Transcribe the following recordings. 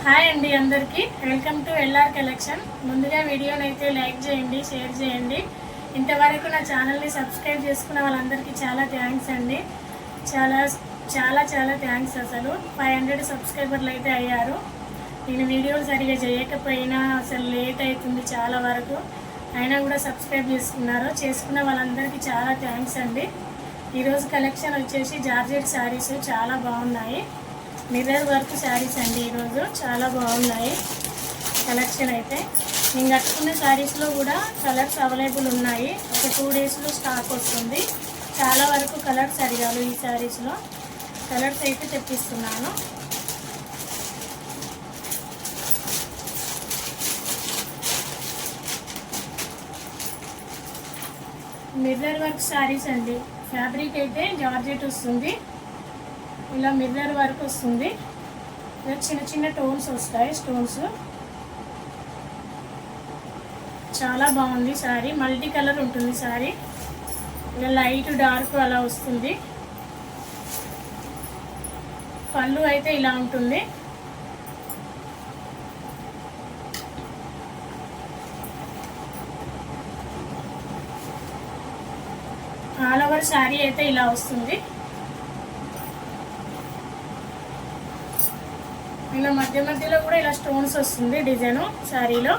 Hi అండి అందరికీ welcome to LR collection. ముందుగా వీడియోనైతే లైక్ చేయండి, షేర్ చేయండి. ఇంతవరకు నా ఛానల్ని సబ్స్క్రైబ్ చేసుకున్న వాళ్ళందరికీ చాలా థ్యాంక్స్ అండి. చాలా చాలా చాలా థ్యాంక్స్. అసలు 500 సబ్స్క్రైబర్లు అయితే అయ్యారు. నేను వీడియోలు సరిగా చేయకపోయినా అసలు లేట్ అవుతుంది చాలా వరకు, అయినా కూడా సబ్స్క్రైబ్ చేసుకున్న వాళ్ళందరికీ చాలా థ్యాంక్స్ అండి. ఈరోజు కలెక్షన్ వచ్చేసి జార్జెట్ శారీస్ చాలా బాగున్నాయి. మిర్రర్ వర్క్ శారీస్ అండి. ఈరోజు చాలా బాగున్నాయి కలెక్షన్ అయితే. నేను కట్టుకున్న శారీస్లో కూడా కలర్స్ అవైలబుల్ ఉన్నాయి. ఒక 2 డేస్లో స్టాక్ వస్తుంది. చాలా వరకు కలర్స్ అడిగారు. ఈ శారీస్లో కలర్స్ అయితే తెప్పిస్తున్నాను. మిర్రర్ వర్క్ శారీస్ అండి. ఫ్యాబ్రిక్ అయితే జార్జెట్ వస్తుంది. ఇలా మిర్రర్ వర్క్ వస్తుంది. ఇలా చిన్న చిన్న టోన్స్ వస్తాయి, స్టోన్స్. చాలా బాగుంది శారీ. మల్టీ కలర్ ఉంటుంది శారీ. ఇలా లైట్ డార్క్ అలా వస్తుంది. పళ్ళు అయితే ఇలా ఉంటుంది. ఆల్ ఓవర్ శారీ అయితే ఇలా వస్తుంది. ఇలా మధ్య మధ్యలో కూడా ఇలా స్టోన్స్ వస్తుంది డిజైన్ శారీలో.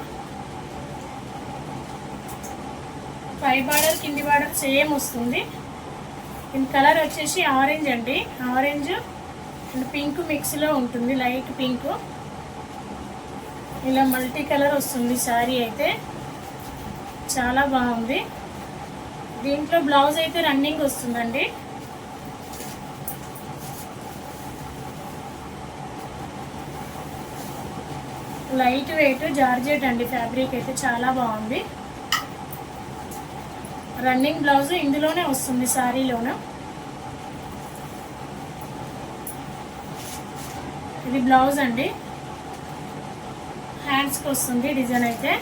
పై బార్డర్ కింది బార్డర్ సేమ్ వస్తుంది. దీని కలర్ వచ్చేసి ఆరెంజ్ అండి. ఆరెంజ్ అండ్ పింక్ మిక్స్లో ఉంటుంది, లైట్ పింక్. ఇలా మల్టీ కలర్ వస్తుంది శారీ అయితే. చాలా బాగుంది. దీంట్లో బ్లౌజ్ అయితే రన్నింగ్ వస్తుందండి. లైట్ వెయిట్ జార్జెట్ అండి. ఫ్యాబ్రిక్ అయితే చాలా బాగుంది. రన్నింగ్ బ్లౌజ్ ఇందులోనే వస్తుంది శారీలోన. ఇది బ్లౌజ్ అండి. హ్యాండ్స్కి వస్తుంది డిజైన్ అయితే.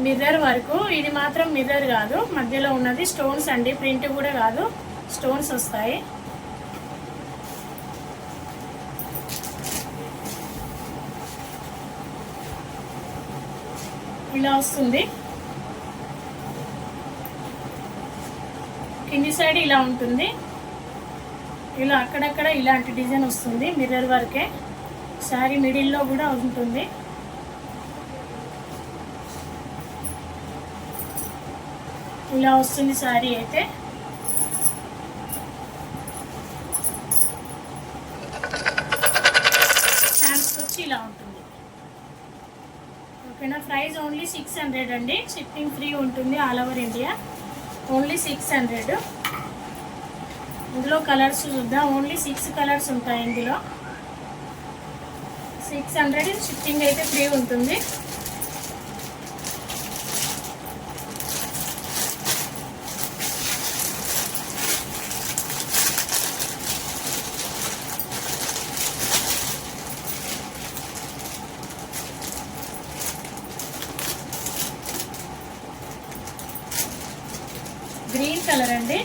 మిర్రర్ వరకు. ఇది మాత్రం మిర్రర్ కాదు, మధ్యలో ఉన్నది స్టోన్స్ అండి. ప్రింట్ కూడా కాదు, స్టోన్స్ వస్తాయి. ఇలా వస్తుంది. కింది సైడ్ ఇలా ఉంటుంది. ఇలా అక్కడక్కడ ఇలాంటి డిజైన్ వస్తుంది. మిర్రర్ వర్కే. శారీ మిడిల్లో కూడా ఉంటుంది. ఇలా వస్తుంది శారీ అయితే. హ్యాండ్స్కి వచ్చి ఇలా ఉంటుంది. ఓకేనా. ప్రైస్ ఓన్లీ 600 అండి. షిప్పింగ్ ఫ్రీ ఉంటుంది ఆల్ ఓవర్ ఇండియా. ఓన్లీ 600. ఇందులో కలర్స్ చూద్దాం. ఓన్లీ 6 కలర్స్ ఉంటాయి ఇందులో. 600. షిప్పింగ్ అయితే ఫ్రీ ఉంటుంది. గ్రీన్ కలర్ అండి.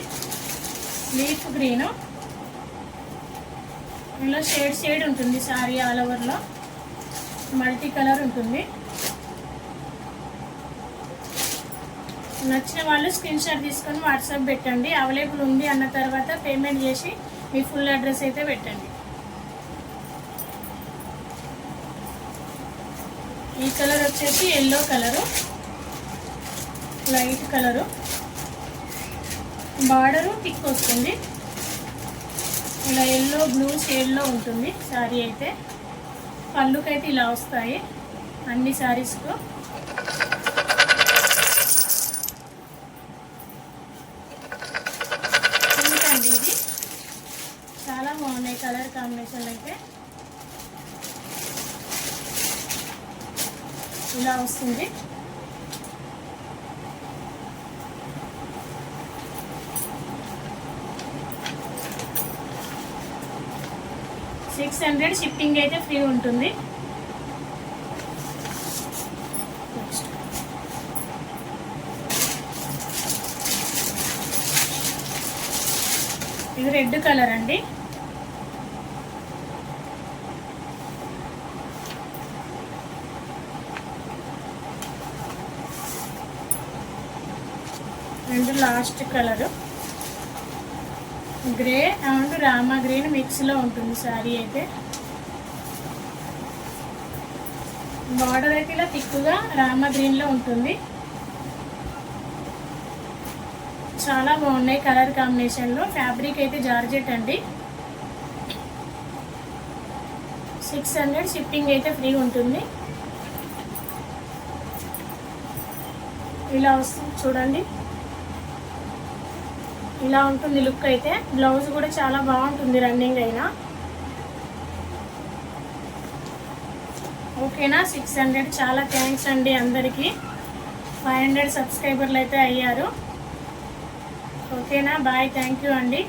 Leaf green. ఇలా షేడ్ ఉంటుంది శారీ ఆల్ ఓవర్లో. మల్టీ కలర్ ఉంటుంది. నచ్చిన వాళ్ళు స్క్రీన్ షాట్ తీసుకొని వాట్సాప్ పెట్టండి. అవైలబుల్ ఉంది అన్న తర్వాత పేమెంట్ చేసి మీ ఫుల్ అడ్రస్ అయితే పెట్టండి. ఈ కలర్ వచ్చేసి yellow colour, light colour. Border thick వస్తుంది. ఇలా ఎల్లో బ్లూ షేడ్లో ఉంటుంది శారీ అయితే. పళ్ళుకైతే ఇలా వస్తాయి అన్ని శారీస్కు. ఇంకండి ఇది చాలా బాగున్నాయి కలర్ కాంబినేషన్ అయితే. ఇలా వస్తుంది. $600. షిప్పింగ్ అయితే ఫ్రీ ఉంటుంది. ఇది రెడ్ కలర్ అండి. And last colour grey and రామా గ్రీన్ మిక్స్లో ఉంటుంది శారీ అయితే. బార్డర్ అయితే ఇలా థిక్గా రామా గ్రీన్లో ఉంటుంది. చాలా బాగున్నాయి కలర్ కాంబినేషన్లో. ఫ్యాబ్రిక్ అయితే జార్జెట్ అండి. 600 షిప్పింగ్ అయితే ఫ్రీ ఉంటుంది. ఇలా వస్తుంది చూడండి, ఇలా ఉంటుంది లుక్ అయితే. బ్లౌజ్ కూడా చాలా బాగుంటుంది రన్నింగ్ అయినా. ఓకేనా, 600. చాలా థ్యాంక్స్ అండి అందరికీ. 500 సబ్స్క్రైబర్లు అయితే అయ్యారు. ఓకేనా, బాయ్, థ్యాంక్ యూ అండి.